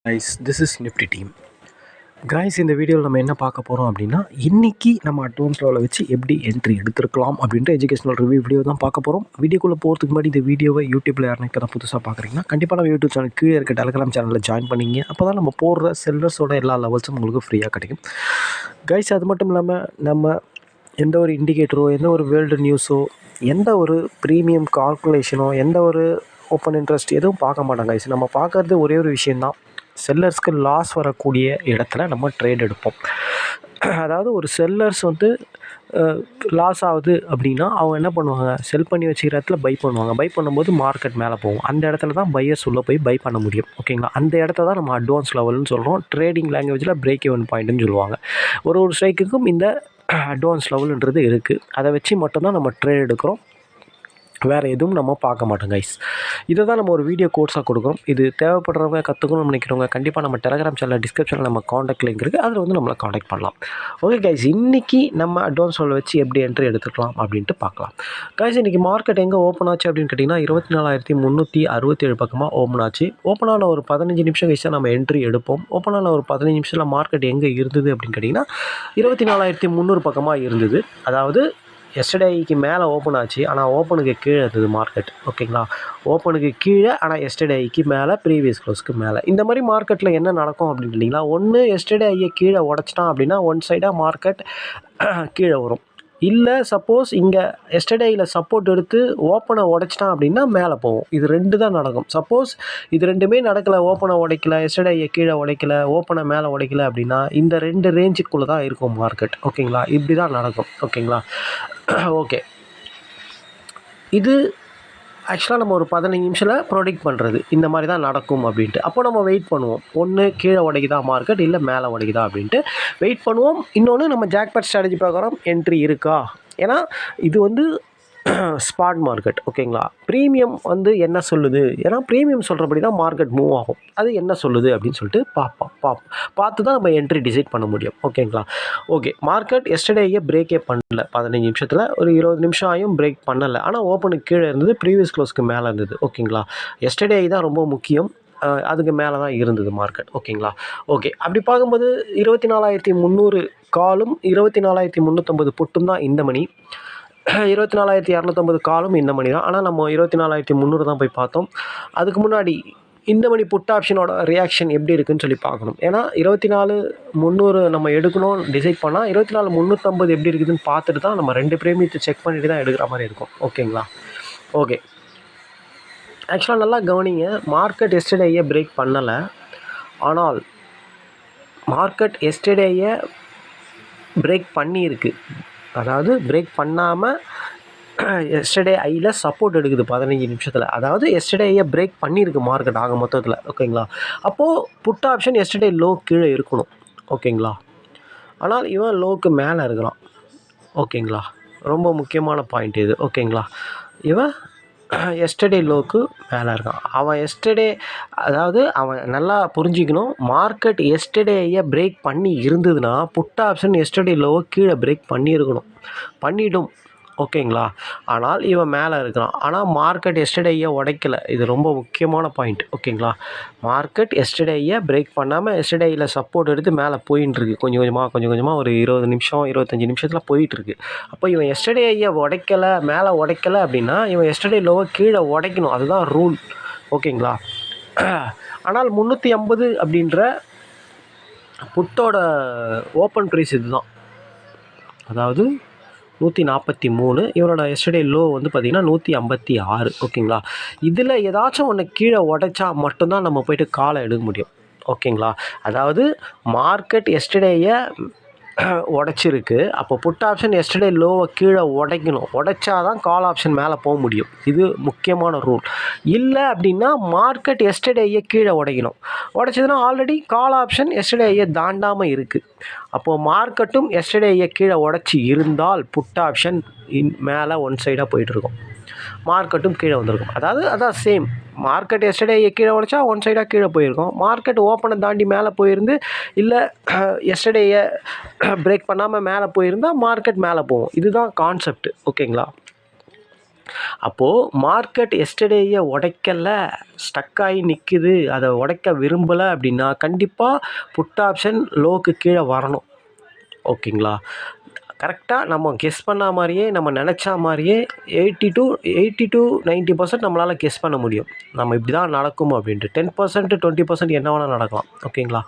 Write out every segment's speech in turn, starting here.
Guys, this is Nifty team. Guys, இந்த வீடியோவில் நம்ம என்ன பார்க்க போகிறோம் அப்படின்னா, இன்றைக்கி நம்ம அட்வான்ஸ் லெவலில் வச்சு எப்படி என்ட்ரி எடுத்துருக்கலாம் அப்படின்ற எஜுகேஷனல் ரிவ்யூ வீடியோ தான் பார்க்க போகிறோம். வீடியோக்குள்ளே போகிறதுக்கு முன்னாடி இந்த வீடியோவை யூடியூப்பில் யாருன்னா இப்போ தான் புதுசாக பார்க்குறீங்கன்னா கண்டிப்பாக நம்ம யூடியூப் சேனல் கீழே இருக்க டெலிகிராம் சேனலில் ஜாயின் பண்ணிங்க. அப்போ தான் நம்ம போடுற செல்லர்ஸோட எல்லா லெவல்ஸும் உங்களுக்கு ஃப்ரீயாக கிடைக்கும். கைஸ், அது மட்டும் இல்லாமல் நம்ம எந்த ஒரு இண்டிகேட்டரோ, எந்த ஒரு வேர்ல்டு நியூஸோ, எந்த ஒரு ப்ரீமியம் கால்குலேஷனோ, எந்த ஒரு ஓப்பன் இன்ட்ரெஸ்ட் எதுவும் பார்க்க மாட்டோம் கைஸ். நம்ம பார்க்குறது ஒரே ஒரு விஷயந்தான், செல்லர்ஸ்க்கு லாஸ் வரக்கூடிய இடத்துல நம்ம ட்ரேட் எடுப்போம். அதாவது ஒரு செல்லர்ஸ் வந்து லாஸ் ஆகுது அப்படின்னா அவங்க என்ன பண்ணுவாங்க, செல் பண்ணி வச்சுக்கிற இடத்துல பை பண்ணுவாங்க. பை பண்ணும்போது மார்க்கெட் மேலே போகும். அந்த இடத்துல தான் பையர்ஸ் உள்ளே போய் பை பண்ண முடியும். ஓகேங்களா, அந்த இடத்த தான் நம்ம அட்வான்ஸ் லெவல்னு சொல்கிறோம். ட்ரேடிங் லாங்குவேஜில் பிரேக் ஈவன் பாயிண்ட்டுன்னு சொல்லுவாங்க. ஒரு ஸ்ட்ரைக்குக்கும் இந்த அட்வான்ஸ் லெவலுன்றது இருக்குது. அதை வச்சு மட்டும்தான் நம்ம ட்ரேட் எடுக்கிறோம். வேறு எதுவும் நம்ம பார்க்க மாட்டோம் கைஸ். இதை தான் நம்ம ஒரு வீடியோ கோர்ஸாக கொடுக்குறோம். இது தேவைப்படுறவங்க, கற்றுக்கணும்னு நினைக்கிறவங்க கண்டிப்பாக நம்ம டெலிகிராம் சேனல் டிஸ்கிரிப்ஷனில் நம்ம காண்டாக்ட் லிங்க் இருக்குது, அதில் வந்து நம்மளை காண்டாக்ட் பண்ணலாம். ஓகே கைஸ், இன்றைக்கி நம்ம அட்வான்ஸ் லெவல் வச்சு எப்படி என்ட்ரி எடுத்துக்கலாம் அப்படின்ட்டு பார்க்கலாம். கைஸ், இன்றைக்கி மார்க்கெட் எங்கே ஓப்பன் ஆச்சு அப்படின்னு கேட்டிங்கன்னா 24,367 பக்கமாக ஓப்பன் ஆச்சு. ஓப்பன் ஆன ஒரு 15 நிமிஷம் கழிச்சு நம்ம என்ட்ரி எடுப்போம். ஓப்பன் ஆன ஒரு 15 நிமிஷத்தில் மார்க்கெட் எங்கே இருந்தது அப்படின்னு கேட்டிங்கன்னா 24,300 பக்கமாக இருந்தது. அதாவது எஸ்டர்டேக்கு மேலே ஓப்பன் ஆச்சு, ஆனால் ஓப்பனுக்கு கீழே இருந்தது மார்க்கெட். ஓகேங்களா, ஓப்பனுக்கு கீழே ஆனால் எஸ்டர்டேக்கு மேலே, ப்ரீவியஸ் க்ளோஸ்க்கு மேலே. இந்த மாதிரி மார்க்கெட்டில் என்ன நடக்கும் அப்படின்னு கேட்டிங்கன்னா, ஒன்று எஸ்டர்டே ஐயை கீழே உடச்சிட்டான் அப்படின்னா ஒன் சைடாக மார்க்கெட் கீழே வரும். இல்லை சப்போஸ் இங்கே எஸ்டர்டேயில் சப்போர்ட் எடுத்து ஓப்பனை உடைச்சிட்டான் அப்படின்னா மேலே போகும். இது ரெண்டு தான் நடக்கும். சப்போஸ் இது ரெண்டுமே நடக்கலை, ஓப்பனை உடைக்கல, எஸ்டர்டேயை கீழே உடைக்கல, ஓப்பனை மேலே உடைக்கல அப்படின்னா இந்த ரெண்டு ரேஞ்சுக்குள்ளே தான் இருக்கும் மார்க்கெட். ஓகேங்களா, இப்படி தான் நடக்கும். ஓகேங்களா, ஓகே. இது ஆக்சுவலாக நம்ம ஒரு 15 நிமிஷத்தில் ப்ரொடிக்ட் பண்ணுறது இந்த மாதிரி தான் நடக்கும் அப்படின்ட்டு. அப்போ நம்ம வெயிட் பண்ணுவோம், ஒன்று கீழே உடைக்குதா மார்க்கெட், இல்லை மேலே உடைக்குதா அப்படின்ட்டு வெயிட் பண்ணுவோம். இன்னொன்று நம்ம ஜாக்பாட் ஸ்ட்ராட்டஜி பிரகாரம் என்ட்ரி இருக்கா, ஏன்னா இது வந்து ஸ்பாட் மார்க்கெட். ஓகேங்களா, ப்ரீமியம் வந்து என்ன சொல்லுது, ஏன்னா ப்ரீமியம் சொல்கிறபடி தான் மார்க்கெட் மூவ் ஆகும். அது என்ன சொல்லுது அப்படின்னு சொல்லிட்டு பார்த்து தான் நம்ம என்ட்ரி டிசைட் பண்ண முடியும். ஓகேங்களா, ஓகே. மார்க்கெட் எஸ்டர்டேயே பிரேக்கே பண்ணல. 15 நிமிஷத்தில் ஒரு 20 நிமிஷம் ஆகியும் பிரேக் பண்ணலை. ஆனால் ஓப்பனுக்கு கீழே இருந்தது, ப்ரீவியஸ் க்ளோஸ்க்கு மேலே இருந்தது. ஓகேங்களா, எஸ்டர்டே தான் ரொம்ப முக்கியம். அதுக்கு மேலே தான் இருந்தது மார்க்கெட். ஓகேங்களா, ஓகே. அப்படி பார்க்கும்போது 24,300 காலும் 24,350 புட்டும் தான் இந்த மணி. 24,250 காலும் இந்த மணி தான். ஆனால் நம்ம 24,300 தான் போய் பார்த்தோம். அதுக்கு முன்னாடி இந்த மணி புட் ஆப்ஷனோட ரியாக்ஷன் எப்படி இருக்குதுன்னு சொல்லி பார்க்கணும். ஏன்னா 24,300 நம்ம எடுக்கணும் டிசைட் பண்ணால் 24,350 எப்படி இருக்குதுன்னு பார்த்துட்டு தான் நம்ம ரெண்டு ப்ரீமியத்தை செக் பண்ணிட்டு தான் எடுக்கிற மாதிரி இருக்கும். ஓகேங்களா, ஓகே. ஆக்சுவலாக நல்லா கவனிங்க, மார்க்கெட் எஸ்டர்டேயே பிரேக் பண்ணலை. ஆனால் மார்க்கெட் எஸ்டர்டேயை பிரேக் பண்ணியிருக்கு. அதாவது பிரேக் பண்ணாமல் எஸ்டர்டே ஐயில் சப்போர்ட் எடுக்குது 15 நிமிஷத்தில். அதாவது எஸ்டர்டேயை பிரேக் பண்ணியிருக்கு மார்க்கெட் ஆக மொத்தத்தில். ஓகேங்களா, அப்போது புட் ஆப்ஷன் எஸ்டர்டே லோ கீழே இருக்கணும். ஓகேங்களா, ஆனால் இவன் லோக்கு மேலே இருக்கிறான். ஓகேங்களா, ரொம்ப முக்கியமான பாயிண்ட் இது. ஓகேங்களா, இவன் எஸ்டர்டே லோக்கு மேலே இருக்கான். அவன் எஸ்டர்டே, அதாவது அவன் நல்லா புரிஞ்சிக்கணும், மார்க்கெட் எஸ்டர்டேயை பிரேக் பண்ணி இருந்ததுன்னா புட் ஆப்ஷன் எஸ்டர்டே லோவை கீழே பிரேக் பண்ணியிருக்கணும், பண்ணிவிடும். ஓகேங்களா, ஆனால் இவன் மேலே இருக்கிறான். ஆனால் மார்க்கெட் எஸ்டர்டேயை உடைக்கலை. இது ரொம்ப முக்கியமான பாயிண்ட். ஓகேங்களா, மார்க்கெட் எஸ்டர்டேயை பிரேக் பண்ணாமல் எஸ்டர்டேயில் சப்போர்ட் எடுத்து மேலே போயின்ட்டுருக்கு. கொஞ்சம் கொஞ்சமாக ஒரு 20 நிமிஷம் 25 நிமிஷத்தில் போயிட்டுருக்கு. அப்போ இவன் எஸ்டர்டேயை உடைக்கலை, மேலே உடைக்கலை அப்படின்னா இவன் எஸ்டர்டே லோவை கீழே உடைக்கணும். அதுதான் ரூல். ஓகேங்களா, ஆனால் 350 அப்படின்ற புட்டோட ஓப்பன் ப்ரைஸ் இது தான். அதாவது 143. இவரோட எஸ்டர்டே லோ வந்து பார்த்திங்கன்னா 156. ஓகேங்களா, இதில் ஏதாச்சும் ஒன்று கீழே உடைச்சா மட்டும்தான் நம்ம போய்ட்டு காலை எடுக்க முடியும். ஓகேங்களா, அதாவது மார்க்கெட் எஸ்டர்டேயை உடைச்சிருக்கு. அப்போ புட் ஆப்ஷன் எஸ்டர்டே லோவை கீழே உடைக்கணும். உடைச்சா தான் கால் ஆப்ஷன் மேலே போக முடியும். இது முக்கியமான ரூல். இல்லை அப்படின்னா மார்க்கெட் எஸ்டர்டேயை கீழே உடைக்கணும். உடைச்சதுன்னா ஆல்ரெடி கால் ஆப்ஷன் எஸ்டர்டேயை தாண்டாமல் இருக்குது. அப்போது மார்க்கெட்டும் எஸ்டர்டேயை கீழே உடைச்சி இருந்தால் புட் ஆப்ஷன் மேலே ஒன் சைடாக போயிட்டுருக்கும், மார்க்கெட்டும் கீழே வந்திருக்கும். அதான் சேம். மார்க்கெட் எஸ்டர்டேயை கீழே உடைச்சா ஒன் சைடாக கீழே போயிருக்கும். மார்க்கெட் ஓப்பனை தாண்டி மேலே போயிருந்து, இல்லை எஸ்டர்டேயை பிரேக் பண்ணாமல் மேலே போயிருந்தால் மார்க்கெட் மேலே போகும். இதுதான் கான்செப்ட். ஓகேங்களா, அப்போது மார்க்கெட் எஸ்டர்டேயை உடைக்கல, ஸ்டக் ஆகி நிற்குது, அதை உடைக்க விரும்பலை அப்படின்னா கண்டிப்பாக புட் ஆப்ஷன் லோக்கு கீழே வரணும். ஓகேங்களா? கரெக்டாக நம்ம கெஸ் பண்ண மாதிரியே, நம்ம நினச்சா மாதிரியே 80 to 90% நம்மளால் கெஸ் பண்ண முடியும். நம்ம இப்படி தான் நடக்கும் அப்படின்ட்டு. 10% 20% என்ன வேணால் நடக்கலாம். ஓகேங்களா?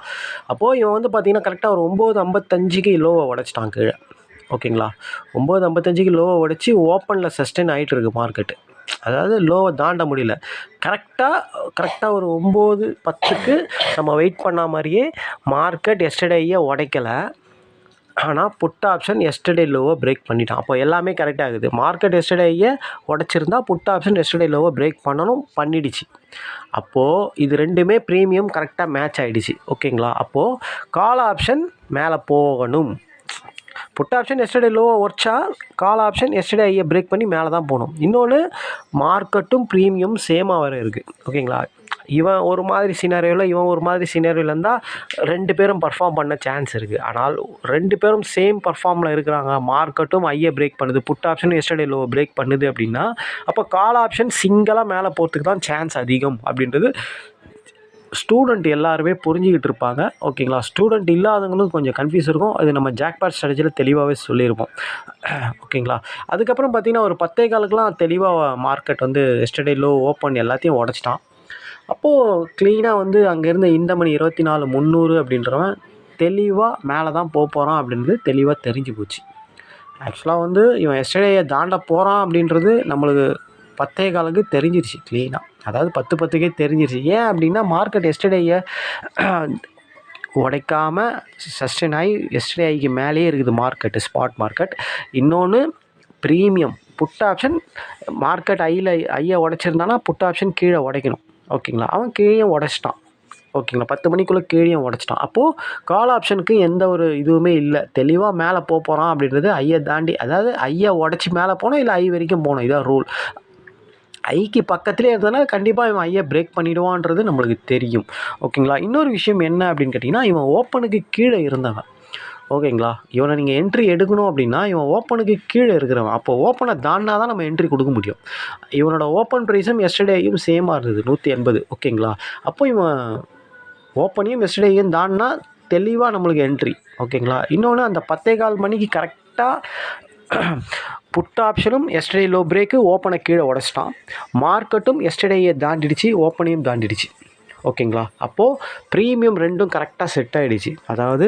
அப்போது இவன் வந்து பார்த்திங்கன்னா கரெக்டாக ஒரு 9:55க்கு லோவை உடைச்சிட்டான் கீழே. ஓகேங்களா? 9:55க்கு லோவை உடைச்சி ஓப்பனில் சஸ்டெயின் ஆகிட்டு இருக்கு மார்க்கெட்டு. அதாவது லோவை தாண்ட முடியல. கரெக்டாக ஒரு 9:10க்கு நம்ம வெயிட் பண்ண மாதிரியே மார்க்கெட் எஸ்டர்டேயை உடைக்கலை. ஆனால் புட் ஆப்ஷன் எஸ்டர்டே லோவை பிரேக் பண்ணிட்டான். அப்போ எல்லாமே கரெக்டாக ஆகுது. மார்க்கெட் எஸ்டர்டேயை உடச்சிருந்தா புட் ஆப்ஷன் எஸ்டர்டே லோவை பிரேக் பண்ணிடுச்சு. அப்போது இது ரெண்டுமே ப்ரீமியம் கரெக்டாக மேட்ச் ஆகிடுச்சு. ஓகேங்களா? அப்போது கால் ஆப்ஷன் மேலே போகணும். புட் ஆப்ஷன் எஸ்டர்டே லோவை உடச்சா கால் ஆப்ஷன் எஸ்டர்டே ஐயை பிரேக் பண்ணி மேலே தான் போகணும். இன்னொன்று மார்க்கெட்டும் ப்ரீமியம் சேமாக வர இருக்குது. ஓகேங்களா? இவன் ஒரு மாதிரி சினாரியோவில், இவன் ஒரு மாதிரி சினாரியோவில் இருந்தால் 2 பேரும் பர்ஃபார்ம் பண்ண சான்ஸ் இருக்குது. ஆனால் 2 பேரும் சேம் பர்ஃபார்மில் இருக்கிறாங்க, மார்க்கெட்டும் ஐயை பிரேக் பண்ணுது, புட் ஆப்ஷனும் எஸ்டர்டே லோவை பிரேக் பண்ணுது அப்படின்னா அப்போ கால் ஆப்ஷன் சிங்கிளாக மேலே போகிறதுக்கு தான் சான்ஸ் அதிகம் அப்படின்றது ஸ்டூடெண்ட் எல்லாருமே புரிஞ்சுக்கிட்டு இருப்பாங்க. ஓகேங்களா? ஸ்டூடெண்ட் இல்லாதவங்களும் கொஞ்சம் கன்ஃபியூஸ் இருக்கும். அது நம்ம ஜாக்பாட் ஸ்ட்ராட்டஜியில் தெளிவாகவே சொல்லியிருப்போம். ஓகேங்களா? அதுக்கப்புறம் பார்த்திங்கன்னா ஒரு 10:15க்குலாம் தெளிவாக மார்க்கெட் வந்து எஸ்டர்டே லோ ஓப்பன் எல்லாத்தையும் உடச்சிட்டான். அப்போது க்ளீனாக வந்து அங்கேருந்து இந்த மணி 24:300 அப்படின்றவன் தெளிவாக மேலே தான் போகிறான் அப்படின்றது தெளிவாக தெரிஞ்சு போச்சு. ஆக்சுவலாக வந்து இவன் எஸ்டர்டேயை தாண்ட போகிறான் அப்படின்றது நம்மளுக்கு 10:15க்கு தெரிஞ்சிருச்சு க்ளீனாக. அதாவது 10:10க்கே தெரிஞ்சிருச்சு. ஏன் அப்படின்னா மார்க்கெட் எஸ்டர்டேயை உடைக்காமல் சஸ்டெயின் ஆகி எஸ்டர்டே ஐக்கு மேலேயே இருக்குது மார்க்கெட்டு, ஸ்பாட் மார்க்கெட். இன்னொன்று ப்ரீமியம் புட் ஆப்ஷன் மார்க்கெட் ஐயை உடைச்சிருந்தானா புட் ஆப்ஷன் கீழே உடைக்கணும். ஓகேங்களா? அவன் கீழே உடச்சிட்டான். ஓகேங்களா? 10 மணிக்குள்ளே கீழே உடச்சிட்டான். அப்போது கால் ஆப்ஷனுக்கு எந்த ஒரு இதுவுமே இல்லை. தெளிவாக மேலே போகிறான் அப்படின்றது ஐயை தாண்டி, அதாவது ஐயை உடச்சி மேலே போகணும், இல்லை ஐ வரைக்கும் போகணும். இதான் ரூல். ஐக்கு பக்கத்துலேயே இருந்ததுனா கண்டிப்பாக இவன் ஐயை பிரேக் பண்ணிவிடுவான்றது நம்மளுக்கு தெரியும். ஓகேங்களா? இன்னொரு விஷயம் என்ன அப்படின்னு கேட்டிங்கன்னா, இவன் ஓப்பனுக்கு கீழே இருந்தவன். ஓகேங்களா? இவனை நீங்கள் என்ட்ரி எடுக்கணும் அப்படின்னா இவன் ஓப்பனுக்கு கீழே இருக்கிறவன். அப்போ ஓப்பனை தாண்டினா தான் நம்ம என்ட்ரி கொடுக்க முடியும். இவனோட ஓப்பன் ப்ரைஸும் எஸ்டர்டேயும் சேமாக இருந்தது 180. ஓகேங்களா? அப்போ இவன் ஓப்பனையும் எஸ்டர்டேயும் தாண்டினா தெளிவாக நம்மளுக்கு என்ட்ரி. ஓகேங்களா? இன்னொன்று அந்த 10:15 மணிக்கு கரெக்டாக புட் ஆப்ஷனும் எஸ்டர்டே லோ பிரேக்கு ஓப்பனை கீழே உடச்சிட்டான். மார்க்கெட்டும் எஸ்டர்டேயை தாண்டிடுச்சு, ஓப்பனையும் தாண்டிடுச்சு. ஓகேங்களா? அப்போது ப்ரீமியம் ரெண்டும் கரெக்டாக செட் ஆகிடுச்சு. அதாவது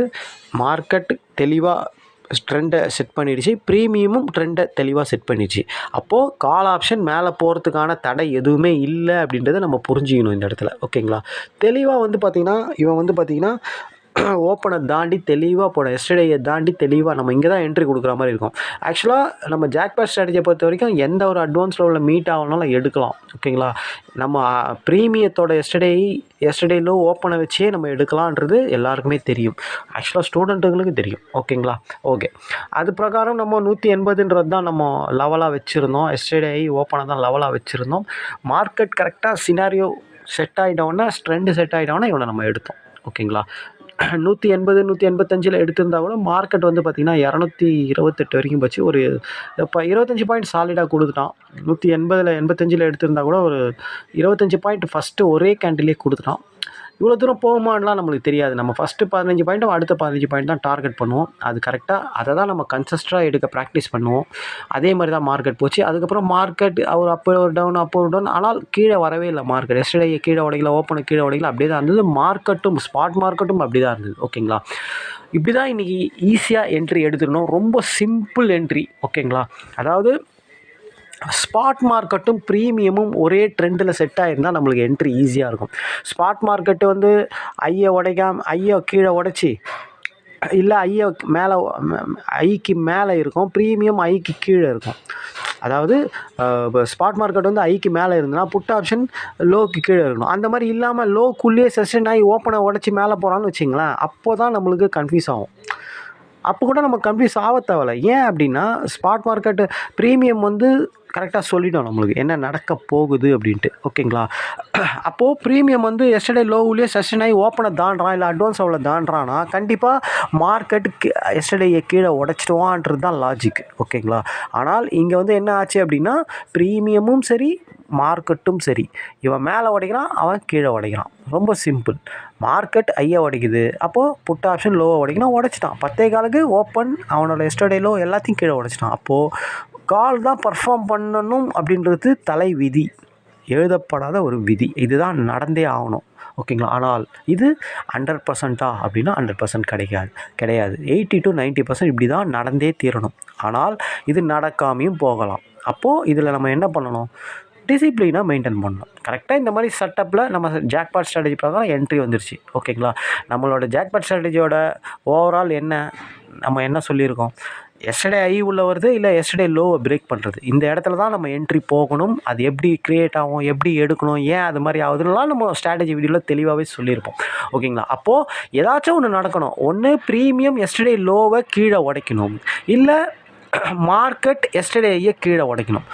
மார்க்கெட் தெளிவாக ட்ரெண்டை செட் பண்ணிடுச்சு, ப்ரீமியமும் ட்ரெண்டை தெளிவாக செட் பண்ணிடுச்சு. அப்போது கால் ஆப்ஷன் மேலே போகிறதுக்கான தடை எதுவுமே இல்லை அப்படின்றத நம்ம புரிஞ்சுக்கணும் இந்த இடத்துல. ஓகேங்களா? தெளிவாக வந்து பார்த்திங்கன்னா இவன் வந்து பார்த்திங்கன்னா ஓப்பனை தாண்டி தெளிவாக போட எஸ்டர்டேயை தாண்டி தெளிவாக நம்ம இங்கே தான் என்ட்ரி கொடுக்குற மாதிரி இருக்கும். ஆக்சுவலாக நம்ம ஜாக்பாட் ஸ்ட்ராட்டஜியை பொறுத்த வரைக்கும் எந்த ஒரு அட்வான்ஸ் லெவலில் மீட் ஆகணும்னாலும் எடுக்கலாம். ஓகேங்களா? நம்ம ப்ரீமியத்தோட எஸ்டர்டே லோ ஓப்பனை வச்சே நம்ம எடுக்கலான்றது எல்லாருக்குமே தெரியும். ஆக்சுவலாக ஸ்டூடெண்ட்டுங்களுக்கு தெரியும். ஓகேங்களா? ஓகே, அது பிரகாரம் நம்ம 180ன்றது தான் நம்ம லெவலாக வச்சுருந்தோம். எஸ்டர்டே ஓப்பனை தான் லெவலாக வச்சுருந்தோம். மார்க்கெட் கரெக்டாக சினாரியோ செட் ஆகிட்டோன்னா, ட்ரெண்டு செட் ஆகிட்டோன்னா இவனை நம்ம எடுத்தோம். ஓகேங்களா? 180 185 எடுத்திருந்தா கூட மார்க்கெட் வந்து பார்த்திங்கன்னா 228 வரைக்கும் போச்சு. ஒரு இப்போ 25 பாயிண்ட் சாலிடாக கொடுத்துட்டான். 180 85 எடுத்திருந்தா கூட ஒரு 25 பாயிண்ட் ஃபஸ்ட்டு ஒரே கேண்டிலே கொடுத்துட்டான். இவ்வளோ தூரம் போகுமான்லாம் நம்மளுக்கு தெரியாது. நம்ம ஃபஸ்ட்டு 15 பாயிண்ட்டும் அடுத்த 15 பாயிண்ட் தான் டார்கெட் பண்ணுவோம். அது கரெக்டாக அதை தான் நம்ம கன்சிஸ்டண்டாக எடுக்க ப்ராக்டிஸ் பண்ணுவோம். அதே மாதிரி தான் மார்க்கெட் போச்சு. அதுக்கப்புறம் மார்க்கெட் ஒரு அப் ஒரு டவுன் ஆனால் கீழே வரவே இல்லை மார்க்கெட். எஸ்டர்டே கீழே உடைக்கல, ஓப்பனு கீழே உடைக்கல, அப்படியே தான் இருந்தது. மார்க்கெட்டும் ஸ்பாட் மார்க்கெட்டும் அப்படி தான் இருந்தது. ஓகேங்களா? இப்படி தான் இன்றைக்கி ஈஸியாக என்ட்ரி எடுத்துக்கணும். ரொம்ப சிம்பிள் என்ட்ரி. ஓகேங்களா? அதாவது ஸ்பாட் மார்க்கெட்டும் ப்ரீமியமும் ஒரே ட்ரெண்டில் செட் ஆகிருந்தால் நம்மளுக்கு என்ட்ரி ஈஸியாக இருக்கும். ஸ்பாட் மார்க்கெட்டு வந்து ஐயை கீழே உடச்சி, இல்லை ஐக்கு மேலே இருக்கும், ப்ரீமியம் ஐக்கு கீழே இருக்கும். அதாவது ஸ்பாட் மார்க்கெட் வந்து ஐக்கு மேலே இருந்ததுன்னா புட் ஆப்ஷன் லோக்கு கீழே இருக்கணும். அந்த மாதிரி இல்லாமல் லோக்குள்ளேயே செஷன் ஆகி ஓப்பனை உடச்சி மேலே போகிறான்னு வச்சிங்களேன், அப்போ தான் நம்மளுக்கு கன்ஃபியூஸ் ஆகும். அப்போ கூட நம்ம கன்ஃபியூஸ் ஆக தேவையில்ல. ஏன் அப்படின்னா ஸ்பாட் மார்க்கெட்டு ப்ரீமியம் வந்து கரெக்டாக சொல்லிடும் நம்மளுக்கு என்ன நடக்க போகுது அப்படின்ட்டு. ஓகேங்களா? அப்போது ப்ரீமியம் வந்து எஸ்டர்டே லோவுலேயே சஸ்டெயின் ஆகி ஓப்பனை தாண்டுறான், இல்லை அட்வான்ஸ் அவ்வளோ தாண்டுறான்னா கண்டிப்பாக மார்க்கெட் எஸ்டர்டே கீழே உடச்சிடுவான்றது தான் லாஜிக். ஓகேங்களா? ஆனால் இங்கே வந்து என்ன ஆச்சு அப்படின்னா ப்ரீமியமும் சரி மார்க்கெட்டும் சரி, இவன் மேலே உடைக்கிறான், அவன் கீழே உடைக்கிறான். ரொம்ப சிம்பிள். மார்க்கெட் ஐயா உடைக்குது, அப்போது புட் ஆப்ஷன் லோவை உடைக்கணும், உடைச்சிட்டான். 10:15 ஓப்பன் அவனோட எஸ்டர்டே லோ எல்லாத்தையும் கீழே உடைச்சிட்டான். அப்போது கால் தான் பர்ஃபார்ம் பண்ணணும் அப்படின்றது தலை விதி, எழுதப்படாத ஒரு விதி. இதுதான் நடந்தே ஆகணும். ஓகேங்களா? ஆனால் இது 100%ஆ அப்படின்னா 100% கிடையாது. 80 to 90% இப்படி தான் நடந்தே தீரணும். ஆனால் இது நடக்காமையும் போகலாம். அப்போது இதில் நம்ம என்ன பண்ணணும்? டிசிப்ளினாக மெயின்டைன் பண்ணணும். கரெக்டாக இந்த மாதிரி செட்டப்பில் நம்ம ஜாக்பாட் ஸ்ட்ராட்டஜி பிரகாரம் என்ட்ரி வந்துருச்சு. ஓகேங்களா? நம்மளோட ஜாக்பாட் ஸ்ட்ராட்டஜியோட ஓவரால் என்ன, நம்ம என்ன சொல்லியிருக்கோம்? எஸ்டர்டே ஐ உள்ள வருது, இல்லை எஸ்டர்டே லோவை பிரேக் பண்ணுறது. இந்த இடத்துல தான் நம்ம என்ட்ரி போகணும். அது எப்படி க்ரியேட் ஆகும், எப்படி எடுக்கணும், ஏன் அது மாதிரி ஆகுதுலாம் நம்ம ஸ்ட்ராட்டஜி வீடியோவில் தெளிவாகவே சொல்லியிருப்போம். ஓகேங்களா? அப்போது ஏதாச்சும் ஒன்று நடக்கணும். ஒன்று ப்ரீமியம் எஸ்டர்டே லோவை கீழே உடைக்கணும், இல்லை மார்க்கெட் எஸ்டர்டேயை கீழே உடைக்கணும்.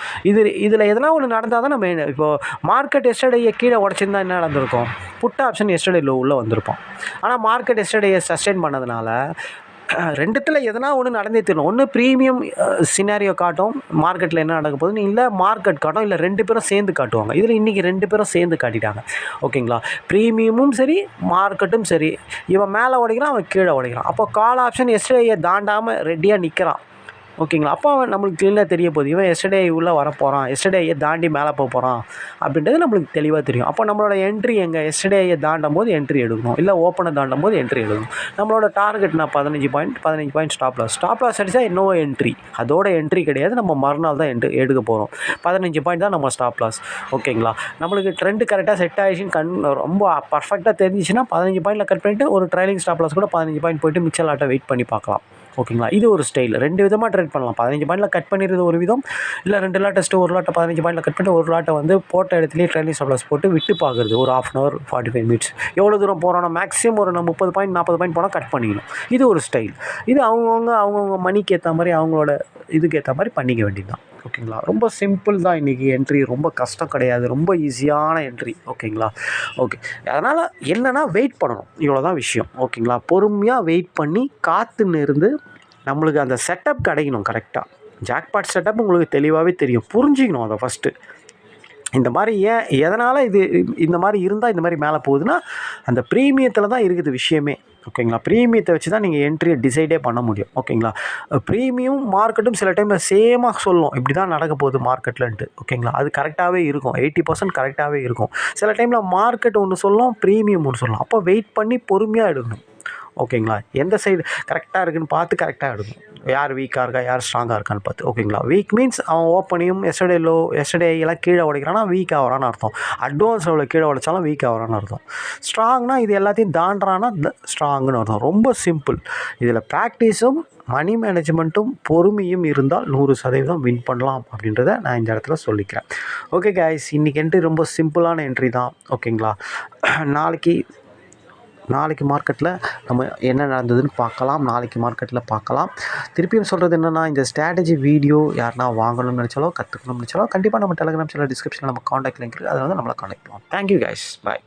இதில் எதனா ஒன்று நடந்தால் தான் நம்ம இப்போது மார்க்கெட் எஸ்டர்டேயை கீழே உடைச்சிருந்தா என்ன நடந்திருக்கும்? புட் ஆப்ஷன் எஸ்டர்டே லோ உள்ள வந்திருப்போம். ஆனால் மார்க்கெட் எஸ்டர்டேயை சஸ்டெயின் பண்ணதுனால ரெண்டுத்தில் எதனா ஒன்று நடந்தே தரணும். ஒன்று ப்ரீமியம் சினாரியோ காட்டும் மார்க்கெட்டில் என்ன நடக்க போகுதுன்னு, இல்லை மார்க்கெட் காட்டும், இல்லை 2 பேரும் சேர்ந்து காட்டுவாங்க. இதில் இன்றைக்கி 2 பேரும் சேர்ந்து காட்டிட்டாங்க. ஓகேங்களா? ப்ரீமியமும் சரி மார்க்கெட்டும் சரி, இவன் மேலே உடைக்கிறான், அவன் கீழே உடைக்கிறான். அப்போ கால் ஆப்ஷன் எஸ்டர்டேயை தாண்டாமல் ரெடியாக நிற்கிறான். ஓகேங்களா? அப்போ அவன் நம்மளுக்கு க்ளீனாக தெரிய போகுது, இவன் எஸ்டர்டே உள்ளே வரப்போகிறான், எஸ்டர்டேயை தாண்டி மேலே போகிறான் அப்படின்றது நம்மளுக்கு தெளிவாக தெரியும். அப்போ நம்மளோட என்ட்ரி எங்கே? எஸ்டர்டேயை தாண்டும் போது என்ட்ரி எடுக்கணும், இல்லை ஓப்பனை தாண்டும் போது என்ட்ரி எடுக்கணும். நம்மளோட டார்கெட் நான் 15 பாயிண்ட் ஸ்டாப் லாஸ் அடித்தா இன்னும் என்ட்ரி, அதோட என்ட்ரி கிடையாது. நம்ம மறுநாள் தான் எடுக்க போகிறோம். 15 பாயிண்ட் தான் நம்ம ஸ்டாப் லாஸ். ஓகேங்களா? நம்மளுக்கு ட்ரெண்டு கரெக்டாக செட் ஆகிடுச்சின்னு ரொம்ப பர்ஃபெக்டாக தெரிஞ்சிச்சுன்னா 15 பாயிண்டில் கட் பண்ணிவிட்டு ஒரு ட்ரைலிங் ஸ்டாப் லாஸ் கூட 15 பாயிண்ட் போய்ட்டு மிச்ச லாட்டை வெயிட் பண்ணி பார்க்கலாம். ஓகேங்களா? இது ஒரு ஸ்டைல். 2 விதமாக ட்ரேட் பண்ணலாம். 15 பாயிண்டில் கட் பண்ணிடுறது ஒரு விதம், இல்லை 2 லாட் டெஸ்ட்டு, ஒரு லாட்டை 15 பாயிண்டில் கட் பண்ணிட்டு ஒரு லாட்டை வந்து போட்ட இடத்துலேயே ட்ரைலிங் ஸ்டாப் லாஸ் போட்டு விட்டு பார்க்குறது ஒரு 1/2 hour 45 minutes. எவ்வளோ தூரம் போகிறோன்னா மேக்ஸிமம் ஒரு 30 பாயிண்ட் 40 பாயிண்ட் போனால் கட் பண்ணிக்கணும். இது ஒரு ஸ்டைல். இது அவங்கவுங்க மணிக்கு ஏற்ற மாதிரி, அவங்களோட இதுக்கு ஏற்ற மாதிரி பண்ணிக்க வேண்டியது தான். ஓகேங்களா? ரொம்ப சிம்பிள் தான் இன்றைக்கி என்ட்ரி. ரொம்ப கஷ்டம் கிடையாது, ரொம்ப ஈஸியான என்ட்ரி. ஓகேங்களா? ஓகே. அதனால் என்னென்னா வெயிட் பண்ணணும், இவ்வளோ தான் விஷயம். ஓகேங்களா? பொறுமையாக வெயிட் பண்ணி காத்துன்னு இருந்து நம்மளுக்கு அந்த செட்டப் கிடைக்கணும். கரெக்டாக ஜாக்பாட் செட்டப் உங்களுக்கு தெளிவாகவே தெரியும், புரிஞ்சிக்கணும் அதை ஃபஸ்ட்டு. இந்த மாதிரி எதனால் இது இந்த மாதிரி இருந்தால் இந்த மாதிரி மேலே போகுதுன்னா அந்த ப்ரீமியத்தில் தான் இருக்குது விஷயமே. ஓகேங்களா? ப்ரீமியத்தை வச்சு தான் நீங்கள் என்ட்ரியை டிசைடே பண்ண முடியும். ஓகேங்களா? ப்ரீமியம் மார்க்கெட்டும் சில டைமில் சேமாக சொல்லும், இப்படி தான் நடக்க போகுது மார்க்கெட்லன்ட்டு. ஓகேங்களா? அது கரெக்டாகவே இருக்கும், 80% கரெக்டாகவே இருக்கும். சில டைமில் மார்க்கெட் ஒன்று சொல்லும், ப்ரீமியம் ஒன்று சொல்லலாம். அப்போ வெயிட் பண்ணி பொறுமையாக எடுக்கணும். ஓகேங்களா? எந்த சைடு கரெக்டாக இருக்குதுன்னு பார்த்து கரெக்டாக எடுக்கணும். யார் வீக்காக இருக்கா, யார் ஸ்ட்ராங்காக இருக்கான்னு பார்த்து. ஓகேங்களா? வீக் மீன்ஸ் அவன் ஓப்பனையும் எஸ்டர்டே எல்லாம் கீழே உடைக்கிறான்னா வீக் ஆகிறான்னு அர்த்தம். அட்வான்ஸ் லெவலில் கீழே உடைச்சாலும் வீக் ஆகிறான்னு அர்த்தம். ஸ்ட்ராங்னா இது எல்லாத்தையும் தாண்டானா ஸ்ட்ராங்குன்னு அர்த்தம். ரொம்ப சிம்பிள். இதில் ப்ராக்டிஸும் மணி மேனேஜ்மெண்ட்டும் பொறுமையும் இருந்தால் 100% வின் பண்ணலாம் அப்படின்றத நான் இந்த இடத்துல சொல்லிக்கிறேன். ஓகே கைஸ், இன்றைக்கி என்ட்ரி ரொம்ப சிம்பிளான என்ட்ரி தான். ஓகேங்களா? நாளைக்கு மார்க்கெட்டில் நம்ம என்ன நடந்ததுன்னு நாளைக்கு மார்க்கெட்டில் பார்க்கலாம். திருப்பியும் சொல்கிறது என்னென்னா, இந்த ஸ்ட்ராட்டஜி வீடியோ யாருன்னா வாங்கணும்னு நினச்சாலோ கற்றுக்கணும்னு நினச்சாலோ கண்டிப்பாக நம்ம டெலிகிராம் சேனல் டிஸ்கிரிப்ஷனில் நம்ம காண்டாக்ட் லிங்க் இருக்குது, அதை வந்து நம்மளை காண்டாக்ட் பண்ணுவோம். தேங்க்யூ கைஸ், பாய்.